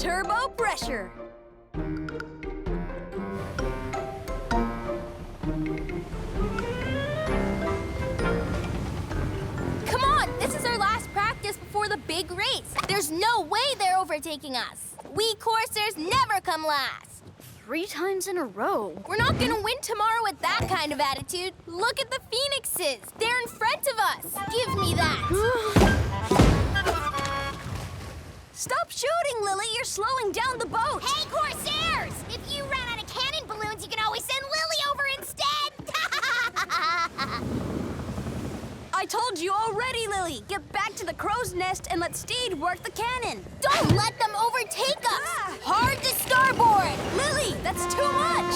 turbo pressure. Come on, this is our last practice before the big race. There's no way they're overtaking us. We coursers never come last. 3 times in a row. We're not gonna win tomorrow with that kind of attitude. Look at the Phoenixes. They're in front of us. Give me that. Stop shooting, Lily. You're slowing down the boat. Hey, Corsairs! If you run out of cannon balloons, you can always send Lily over instead. I told you already, Lily. Get back to the crow's nest and let Stede work the cannon. Don't let them overtake us. Hard to starboard. Lily, that's too much.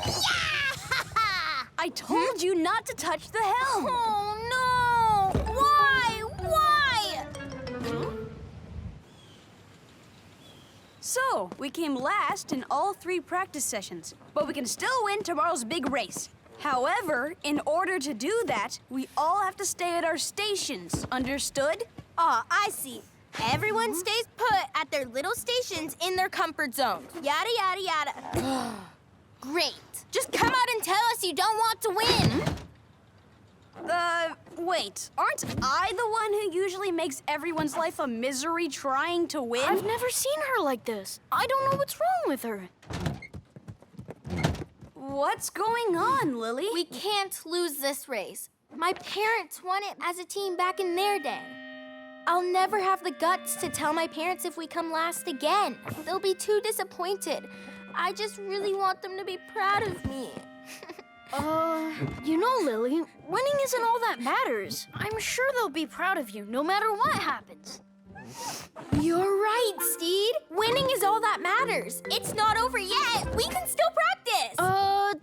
Yeah! I told you not to touch the helm. Oh, no. Why? Why? So, we came last in all 3 practice sessions, but we can still win tomorrow's big race. However, in order to do that, we all have to stay at our stations. Understood? Oh, I see. Everyone stays put at their little stations in their comfort zone. Yada, yada, yada. Great. Just come out and tell us you don't want to win. Wait. Aren't I the one who usually makes everyone's life a misery trying to win? I've never seen her like this. I don't know what's wrong with her. What's going on, Lily? We can't lose this race. My parents won it as a team back in their day. I'll never have the guts to tell my parents if we come last again. They'll be too disappointed. I just really want them to be proud of me. You know, Lily, winning isn't all that matters. I'm sure they'll be proud of you no matter what happens. You're right, Stede. Winning is all that matters. It's not over yet. We can still practice.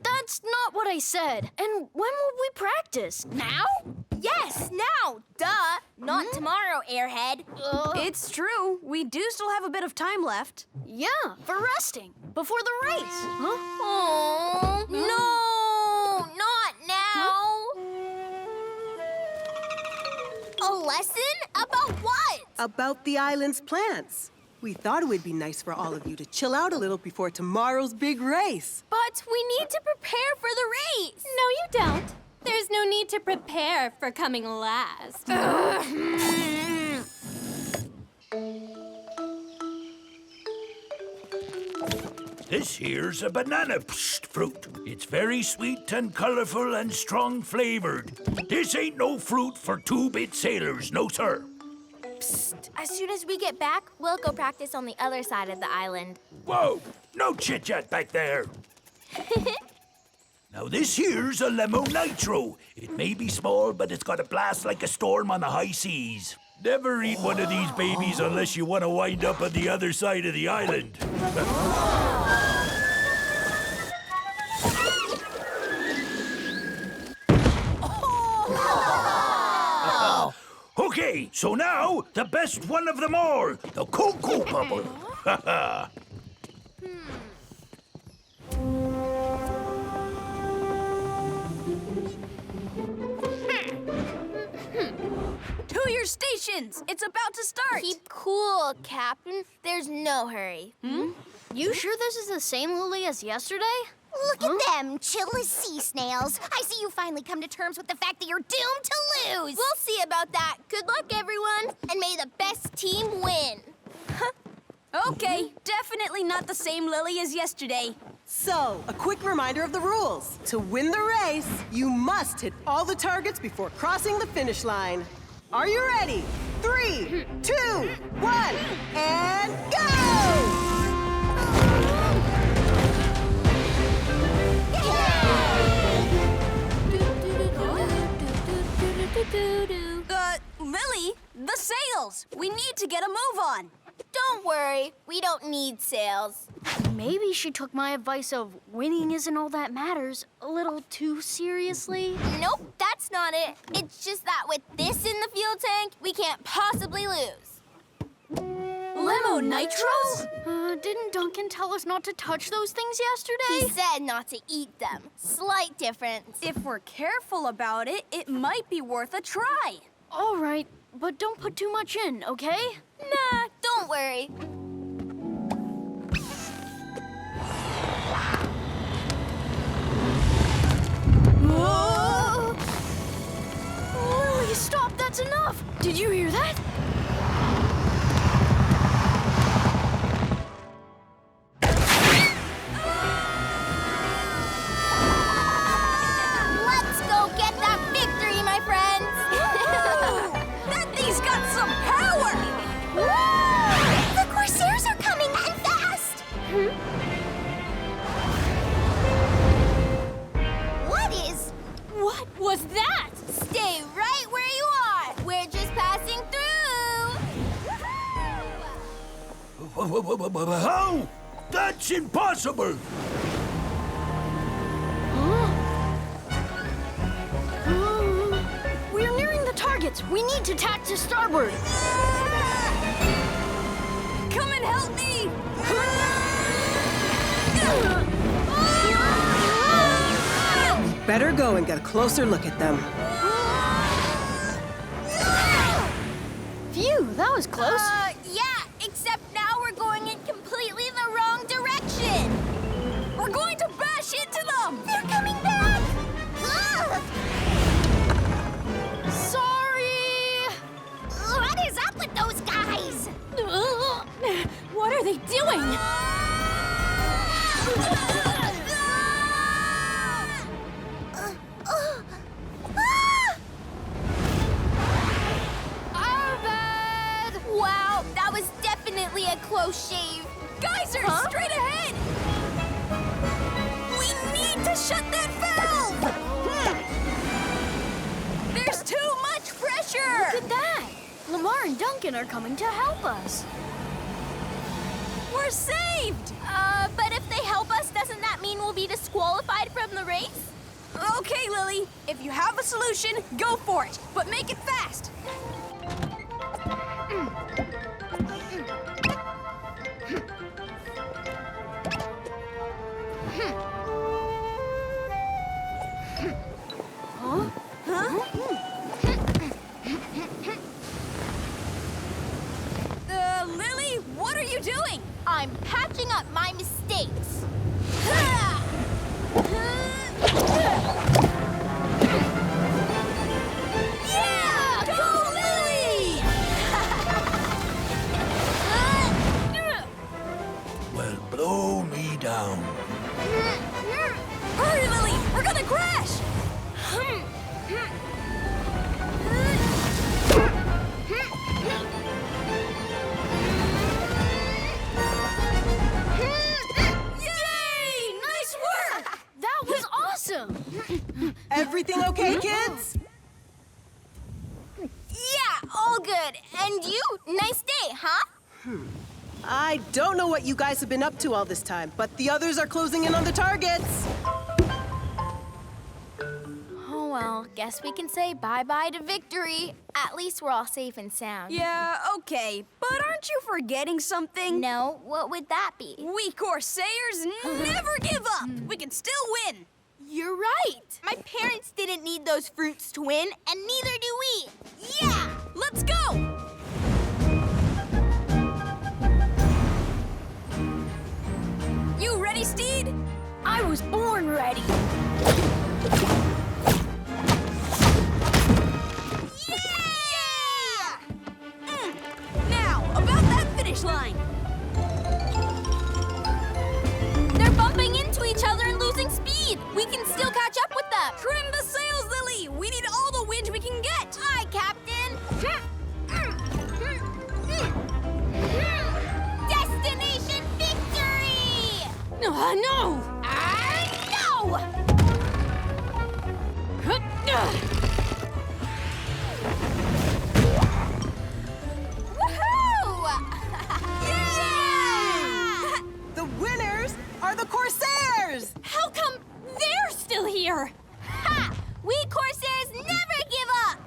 That's not what I said. And when will we practice? Now? Yes, now. Duh. Not tomorrow, airhead. It's true. We do still have a bit of time left. Yeah, for resting. Before the race. Huh? Oh, no. Not now. A lesson? About what? About the island's plants. We thought it would be nice for all of you to chill out a little before tomorrow's big race. But we need to prepare for the race. No, you don't. There's no need to prepare for coming last. This here's a banana fruit. It's very sweet and colorful and strong flavored. This ain't no fruit for 2-bit sailors, no sir. Psst. As soon as we get back, we'll go practice on the other side of the island. Whoa, no chit-chat back there. Now this here's a Lemo Nitro. It may be small, but it's got a blast like a storm on the high seas. Never eat one of these babies unless you want to wind up on the other side of the island. Okay, so now, the best one of them all, the Cocoa Bubble. To your stations! It's about to start! Keep cool, Captain. There's no hurry. You sure this is the same Lily as yesterday? Look at them, chill as sea snails. I see you finally come to terms with the fact that you're doomed to lose. We'll see about that. Good luck, everyone, and may the best team win. Okay, definitely not the same Lily as yesterday. So, a quick reminder of the rules. To win the race, you must hit all the targets before crossing the finish line. Are you ready? 3, 2, 1, and go! Lily, the sails! We need to get a move on. Don't worry, we don't need sails. Maybe she took my advice of winning isn't all that matters a little too seriously. Nope, that's not it. It's just that with this in the fuel tank, we can't possibly lose. Limo nitros? Didn't Duncan tell us not to touch those things He yesterday? said not to eat them. Slight difference. If we're careful about it, it might be worth a try. All right, but don't put too much in, okay? Nah, don't How? That's impossible! We're nearing the targets. We need to tack to starboard. Come and help me! Better go and get a closer look at them. Phew, that was close. Yeah, except now we're going in completely the wrong direction. We're going to bash into them! They're coming back! Sorry. What is up with those guys? What are they doing? Wow, that was definitely a close shave. Geyser, straight ahead! We need to shut that valve! There's too much pressure! Look at that. Lamar and Duncan are coming to help us. We're saved! But if they help us, doesn't that mean we'll be disqualified from the race? Okay, Lily. If you have a solution, go for it. But make it fast. Lily, what are you doing? I'm patching up my mistakes. Yeah! Go, Lily! Well, blow me down. Hurry, Lily! We're gonna crash! Yay! Nice work! That was awesome. Everything okay, kids? Yeah, all good. And you? Nice day, huh? I don't know what you guys have been up to all this time, but the others are closing in on the targets. Oh, well, guess we can say bye-bye to victory. At least we're all safe and sound. Yeah, okay. But aren't you forgetting something? No, what would that be? We Corsairs never give up! We can still win! You're right. My parents didn't need those fruits to win, and neither do we. Yeah! Let's go! You ready, Stede? I was born ready. Yeah! Now, about that finish line. They're bumping into each other and losing speed. We can still catch up with them. Trim the sails, Lily! We need all the wind we can get! Aye, Captain. Destination victory! No! No! Yeah! The winners are the Corsairs! How come they're still here? Ha! We Corsairs never give up!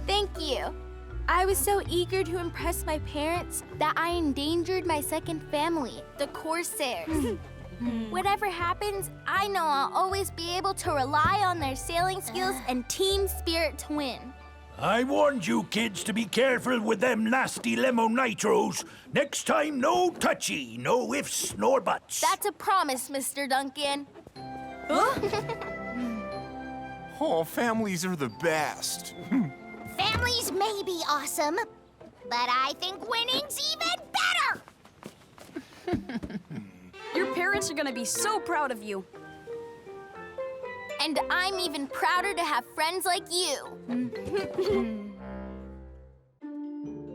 Thank you. I was so eager to impress my parents that I endangered my second family, the Corsairs. Whatever happens, I know I'll always be able to rely on their sailing skills and team spirit to win. I warned you kids to be careful with them nasty lemon nitros. Next time, no touchy, no ifs nor buts. That's a promise, Mr. Duncan. Oh, families are the best. Families may be awesome, but I think winning's even better! Your parents are gonna be so proud of you. And I'm even prouder to have friends like you.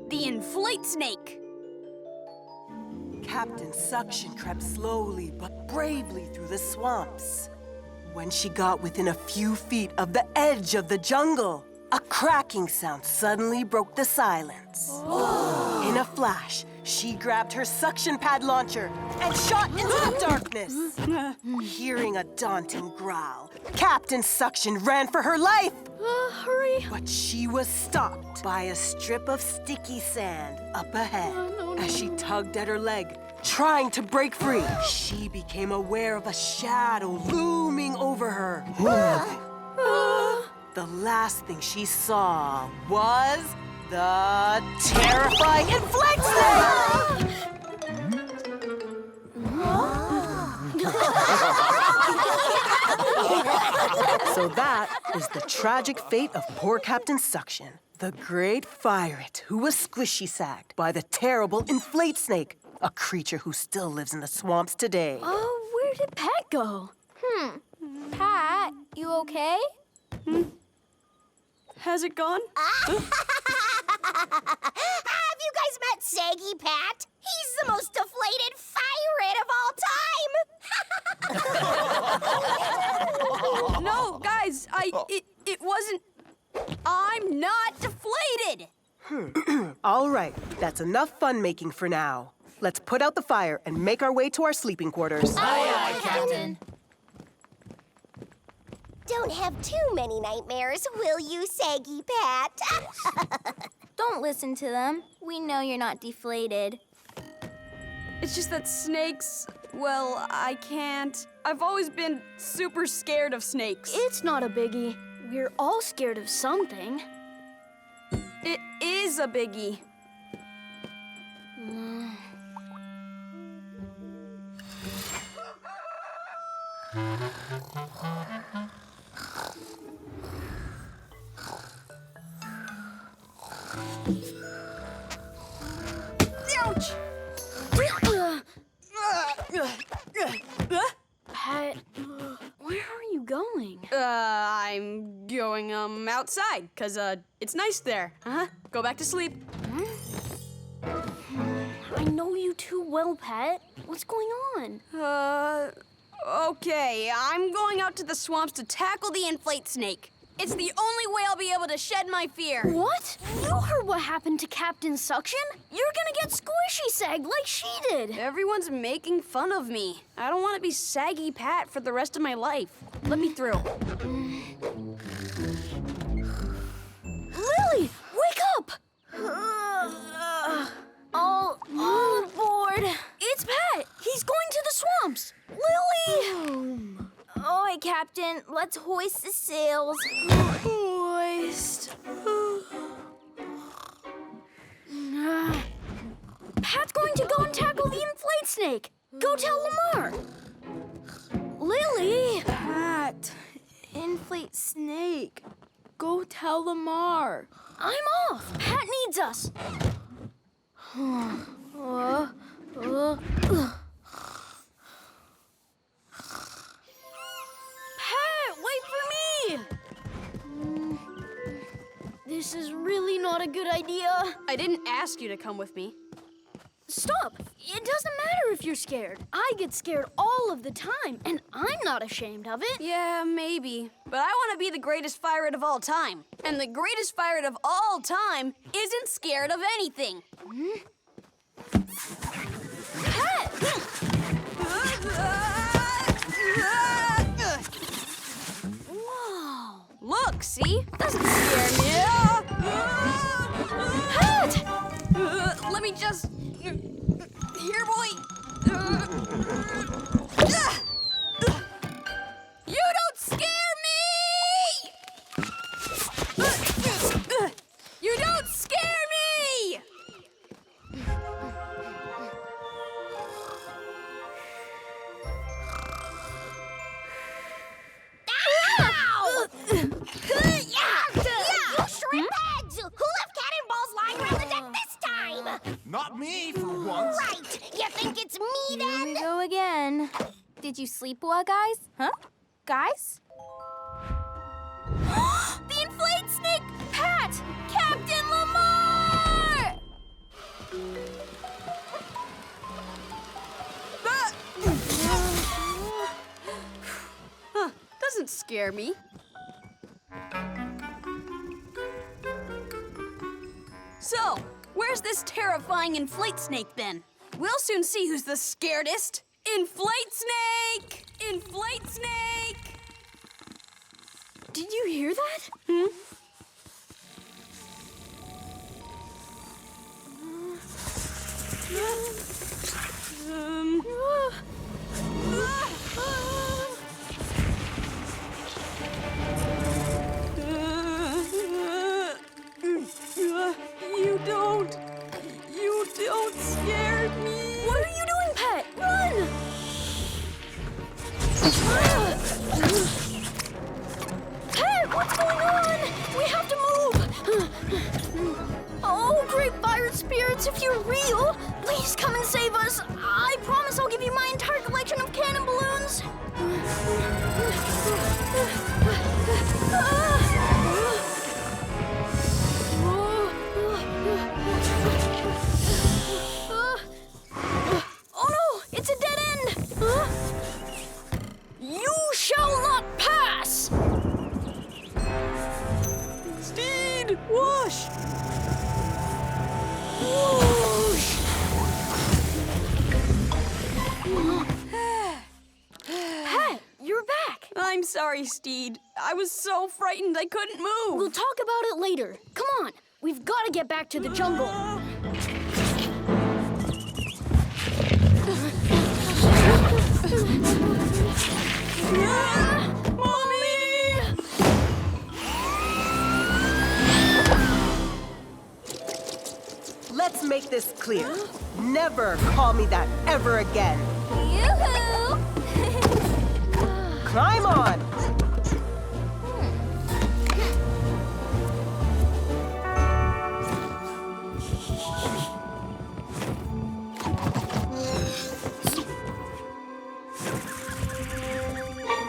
The inflate-snake. Captain Suction crept slowly but bravely through the swamps. When she got within a few feet of the edge of the jungle, A cracking sound suddenly broke the silence. In a flash, she grabbed her suction pad launcher and shot into the darkness. Hearing a daunting growl, Captain Suction ran for her life. Hurry. But she was stopped by a strip of sticky sand up ahead. As she tugged at her leg, trying to break free, she became aware of a shadow looming over her. The last thing she saw was the terrifying inflate-snake! So that is the tragic fate of poor Captain Suction, the great Pfffirate who was squishy-sagged by the terrible inflate-snake, a creature who still lives in the swamps today. Oh, where did Pat go? Pat, you okay? Has it gone? Have you guys met Saggy Pat? He's the most deflated Pfffirate of all time. No, guys, it wasn't. I'm not deflated. All right, that's enough fun-making for now. Let's put out the fire and make our way to our sleeping quarters. Aye, Captain. Don't have too many nightmares, will you, Saggy Pat? Don't listen to them. We know you're not deflated. It's just that snakes, well, I can't. I've always been super scared of snakes. It's not a biggie. We're all scared of something. It is a biggie. Ouch! Pat, where are you going? I'm going, outside, 'cause, it's nice there. Go back to sleep. I know you too well, Pat. What's going on? Okay, I'm going out to the swamps to tackle the inflate-snake. It's the only way I'll be able to shed my fear. What? You heard what happened to Captain Suction? You're gonna get squishy-sagged like she did. Everyone's making fun of me. I don't want to be Saggy Pat for the rest of my life. Let me through. Lily, wake up! All aboard. It's Pat. He's going to the swamps. Lily! All right, Captain. Let's hoist the sails. Hoist. Pat's going to go and tackle the inflate-snake. Go tell Lamar. Lily! Pat, inflate-snake. Go tell Lamar. I'm off. Pat needs us. Pat, wait for me! This is really not a good idea. I didn't ask you to come with me. Stop! It doesn't matter if you're scared. I get scared all of the time, and I'm not ashamed of it. Yeah, maybe. But I want to be the greatest Pfffirate of all time. And the greatest Pfffirate of all time isn't scared of anything. Pat! Whoa! Look, see? Doesn't scare me. Pat! Let me just... Here, boy. You don't scare me! You don't scare me! You shrimp heads! Who left cannonballs lying around the deck this time? Not me, for once. Right! You think it's me Here then? we go again. Did you sleep well, guys? Huh? Guys? The inflate-snake! Pat! Captain Lamar! Doesn't scare me. So, where's this terrifying inflate-snake then? We'll soon see who's the scaredest. Inflate-snake! Inflate-snake! Did you hear that? You don't scare me. What are you doing, Pet? Run! Pet, what's going on? We have to move. Oh, great fire spirits, if you're real, please come and save us. I promise I'll give you my entire collection of cannon balloons. Oh no, it's a dead end. You shall not pass. Stede, whoosh! Whoosh. Pet, you're back. I'm sorry, Stede. I was so frightened I couldn't move. We'll talk about it later. Come on, we've got to get back to the jungle. Mommy! Let's make this clear. Never call me that ever again. Yoo-hoo! Climb on!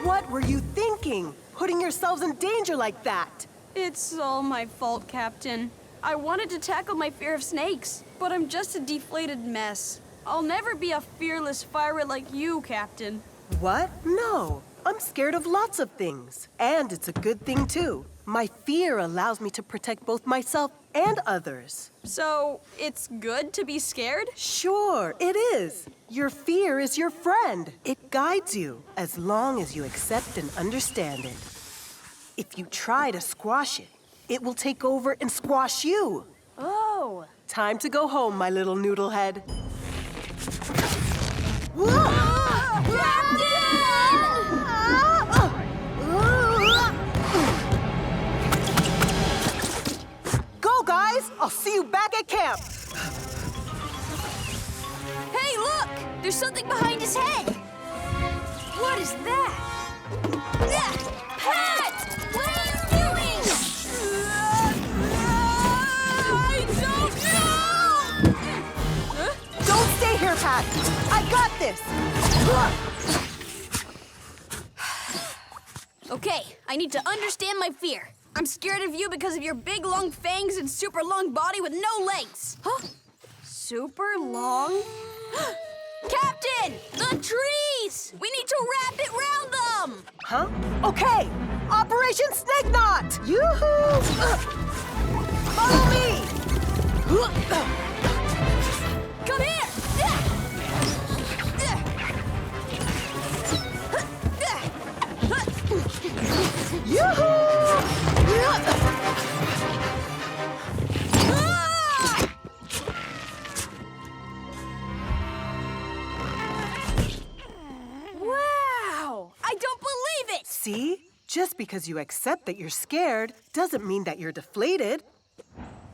What were you thinking? Putting yourselves in danger like that? It's all my fault, Captain. I wanted to tackle my fear of snakes, but I'm just a deflated mess. I'll never be a fearless pirate like you, Captain. What? No. I'm scared of lots of things. And it's a good thing, too. My fear allows me to protect both myself and others. So, it's good to be scared? Sure, it is. Your fear is your friend. It guides you as long as you accept and understand it. If you try to squash it, it will take over and squash you. Oh. Time to go home, my little noodlehead. Go, guys! I'll see you back at camp. Hey, look! There's something behind his head. What is that? Pat! What are you doing? I don't know! Don't stay here, Pat. I got this. Okay, I need to understand my fear. I'm scared of you because of your big, long fangs and super long body with no legs. Huh? Super long? Captain! The trees! We need to wrap it round them! Huh? Okay. Operation Snake Knot! Yoo-hoo! Follow me! Come here! Yoo-hoo! Wow! I don't believe it! See? Just because you accept that you're scared doesn't mean that you're deflated.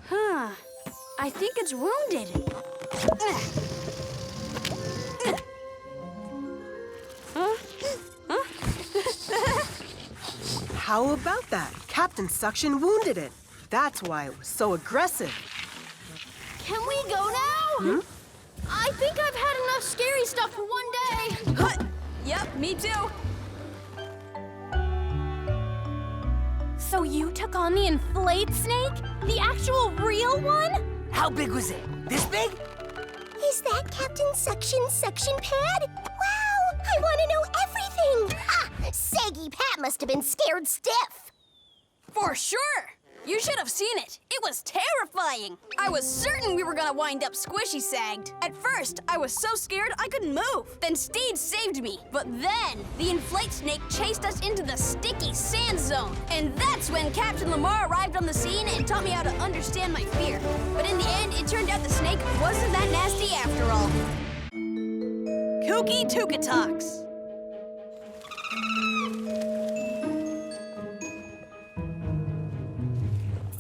Huh. I think it's wounded. How about that? Captain Suction wounded it. That's why it was so aggressive. Can we go now? I think I've had enough scary stuff for one day. Yep, me too. So you took on the inflate-snake? The actual real one? How big was it? This big? Is that Captain Suction's suction pad? Wow! I want to know everything! Ha! Saggy Pat must have been scared stiff. For sure! You should have seen it. It was terrifying. I was certain we were gonna wind up squishy-sagged. At first, I was so scared I couldn't move. Then Stede saved me. But then, the inflate-snake chased us into the sticky sand zone. And that's when Captain Lamar arrived on the scene and taught me how to understand my fear. But in the end, it turned out the snake wasn't that nasty after all. Kooky Tookatoks.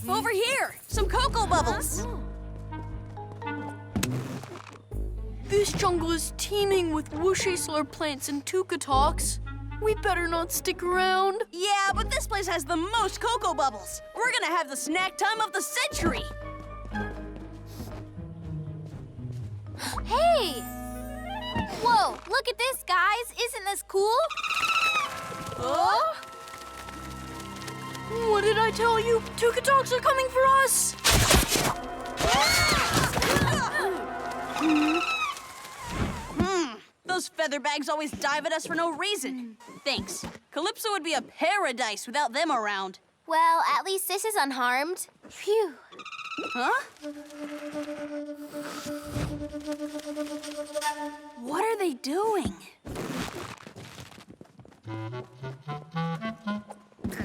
Over here, some cocoa bubbles. This jungle is teeming with whooshisler plants and Tookatoks. We better not stick around. Yeah, but this place has the most cocoa bubbles. We're gonna have the snack time of the century. Hey! Whoa, look at this, guys. Isn't this cool? Oh? What did I tell you? Tookatoks are coming for us! Those feather bags always dive at us for no reason. Thanks. Calypso would be a paradise without them around. Well, at least this is unharmed. Phew. Huh? What are they doing?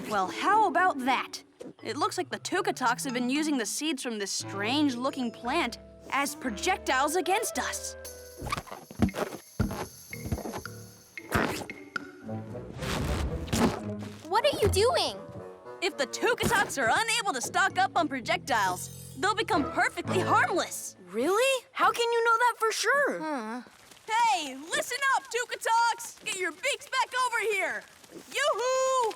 Well, how about that? It looks like the Tookatoks have been using the seeds from this strange-looking plant as projectiles against us. What are you doing? If the Tookatoks are unable to stock up on projectiles, they'll become perfectly harmless. Really? How can you know that for sure? Hey, listen up, Tookatoks! Get your beaks back over here! Yoo-hoo!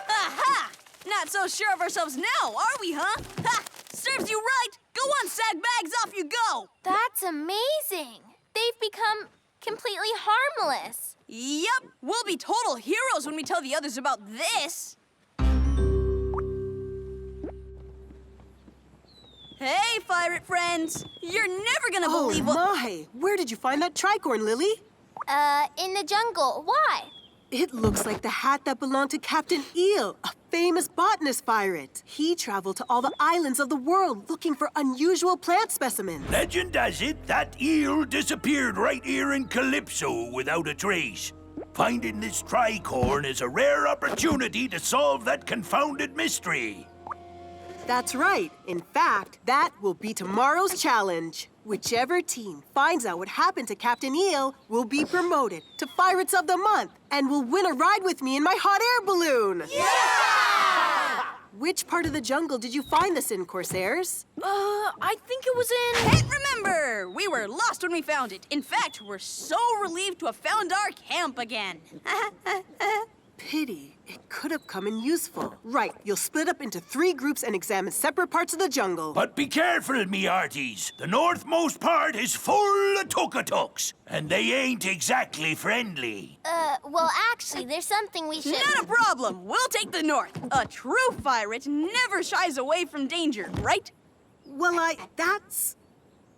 Aha! Not so sure of ourselves now, are we, huh? Ha! Serves you right! Go on, sag bags, off you go! That's amazing. They've become completely harmless. Yep, we'll be total heroes when we tell the others about this. Hey, Pfffirate friends! You're never gonna believe what— my! Where did you find that tricorn, Lily? In the jungle. Why? It looks like the hat that belonged to Captain Eel, a famous botanist Pfffirate. He traveled to all the islands of the world looking for unusual plant specimens. Legend has it that eel disappeared right here in Calypso without a trace. Finding this tricorn is a rare opportunity to solve that confounded mystery. That's right. In fact, that will be tomorrow's challenge. Whichever team finds out what happened to Captain Eel will be promoted to Pfffirates of the Month and will win a ride with me in my hot air balloon. Yeah! Which part of the jungle did you find this in, Corsairs? I think it was in... Can't remember! We were lost when we found it. In fact, we're so relieved to have found our camp again. Pity. It could have come in useful. Right, you'll split up into 3 groups and examine separate parts of the jungle. But be careful, me hearties. The northmost part is full of Tookatoks, and they ain't exactly friendly. Well, actually, there's something we should... Not a problem. We'll take the north. A true Pfffirate never shies away from danger, right? Well, that's...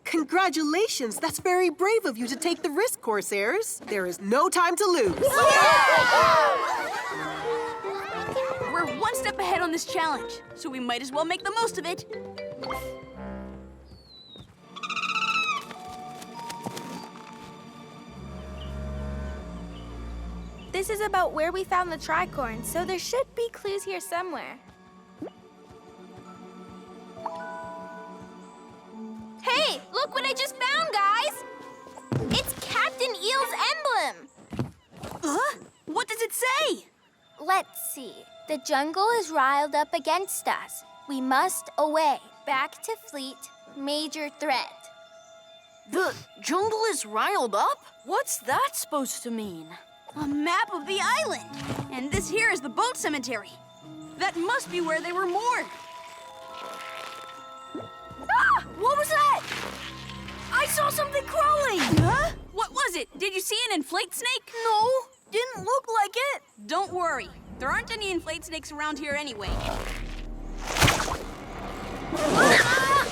Congratulations! That's very brave of you to take the risk, Corsairs. There is no time to lose. We're one step ahead on this challenge, so we might as well make the most of it. This is about where we found the tricorn, so there should be clues here somewhere. Hey, look what I just found, guys! It's Captain Eel's emblem! What does it say? Let's see. The jungle is riled up against us. We must away. Back to fleet. Major threat. The jungle is riled up? What's that supposed to mean? A map of the island. And this here is the boat cemetery. That must be where they were moored. Ah! What was that? I saw something crawling! Huh? What was it? Did you see an inflate-snake? No, didn't look like it. Don't worry. There aren't any inflate-snakes around here anyway. Ah!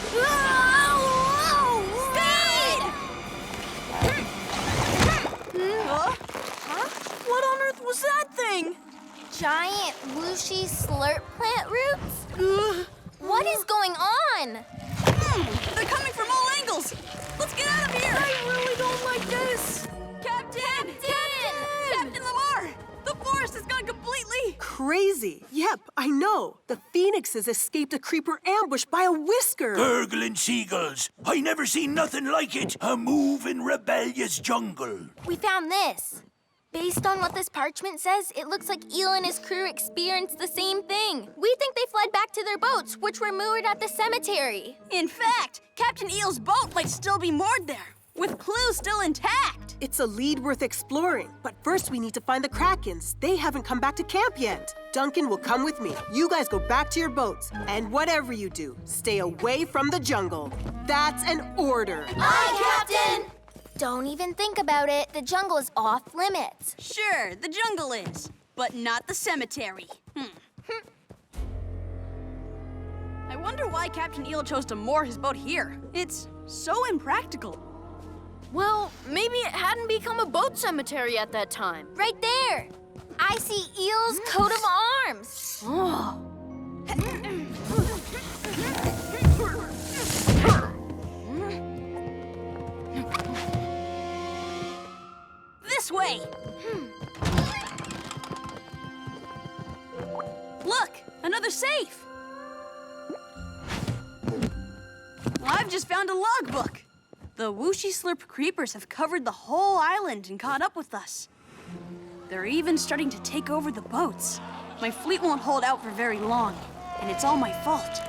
crazy. Yep, I know. The phoenixes escaped a creeper ambush by a whisker. Gurgling seagulls. I never seen nothing like it. A moving, rebellious jungle. We found this. Based on what this parchment says, it looks like Eel and his crew experienced the same thing. We think they fled back to their boats, which were moored at the cemetery. In fact, Captain Eel's boat might still be moored there, with clues still intact. It's a lead worth exploring, but first we need to find the Krakens. They haven't come back to camp yet. Duncan will come with me. You guys go back to your boats, and whatever you do, stay away from the jungle. That's an order. Aye, Captain! Don't even think about it. The jungle is off limits. Sure, the jungle is, but not the cemetery. I wonder why Captain Eel chose to moor his boat here. It's so impractical. Well, maybe it hadn't become a boat cemetery at that time. Right there. I see Eel's coat of arms. Oh. This way! Look, another safe! I've just found a logbook. The Whooshy Slurp creepers have covered the whole island and caught up with us. They're even starting to take over the boats. My fleet won't hold out for very long, and it's all my fault.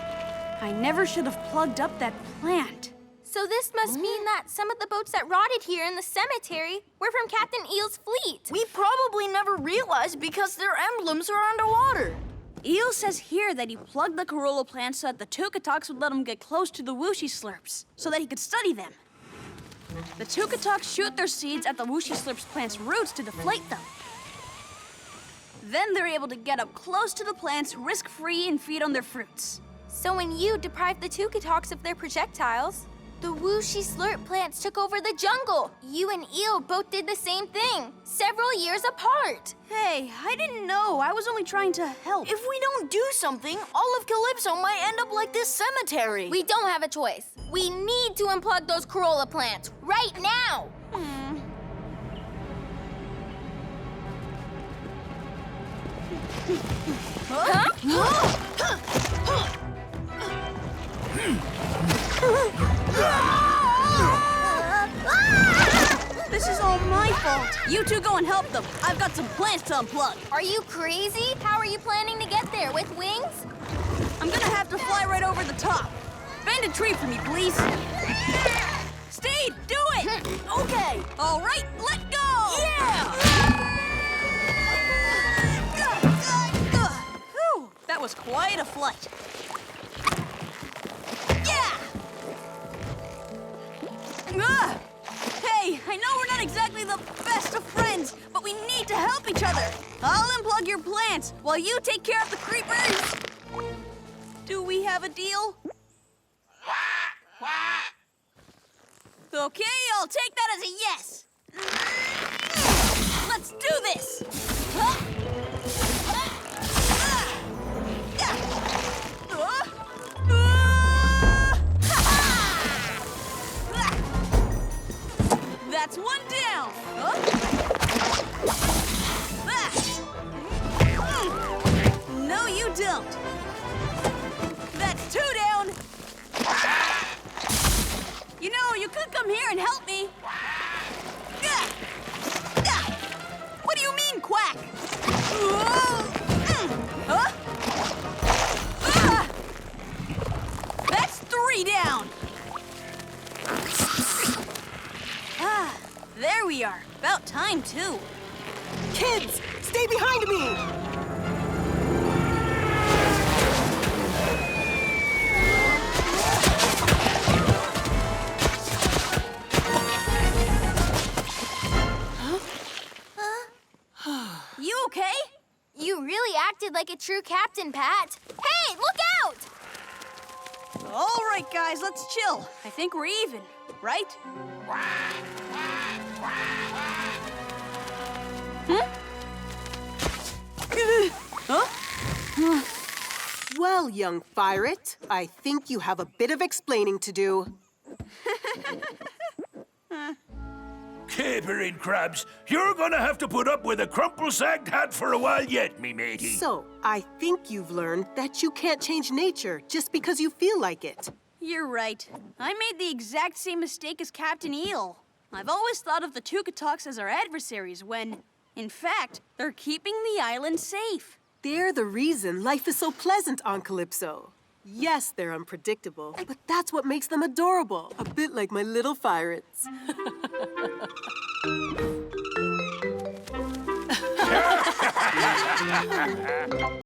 I never should have plugged up that plant. So this must mean that some of the boats that rotted here in the cemetery were from Captain Eel's fleet. We probably never realized because their emblems are underwater. Eel says here that he plugged the Corolla plant so that the Tukatoks would let him get close to the Whooshy Slurps, so that he could study them. The Tukatoks shoot their seeds at the Whooshy Slurps plant's roots to deflate them. Then they're able to get up close to the plants risk-free and feed on their fruits. So when you deprived the Tukatoks of their projectiles, the Whooshy Slurp plants took over the jungle. You and Eel both did the same thing, several years apart. Hey, I didn't know. I was only trying to help. If we don't do something, all of Calypso might end up like this cemetery. We don't have a choice. We need to unplug those Corolla plants right now. This is all my fault. You two go and help them. I've got some plants to unplug. Are you crazy? How are you planning to get there? With wings? I'm gonna have to fly right over the top. Bend a tree for me, please. Stede, do it! Okay. All right, let go! Yeah! Whew, that was quite a flight. Yeah! Hey, I know we're not exactly the best of friends, but we need to help each other. I'll unplug your plants while you take care of the creepers. Do we have a deal? Okay, I'll take that as a yes. Let's do this. That's one down. No, you don't. That's two down. You know, you could come here and help me. What do you mean, quack? That's three down. There we are. About time, too. Kids, stay behind me! You okay? You really acted like a true captain, Pat. Hey, look out! All right, guys, let's chill. I think we're even, right? Well, young Pfffirate, I think you have a bit of explaining to do. Capering crabs, you're gonna have to put up with a crumple-sagged hat for a while yet, me matey. So, I think you've learned that you can't change nature just because you feel like it. You're right. I made the exact same mistake as Captain Eel. I've always thought of the Tukatoks as our adversaries when, in fact, they're keeping the island safe. They're the reason life is so pleasant on Calypso. Yes, they're unpredictable, but that's what makes them adorable. A bit like my little Pfffirates.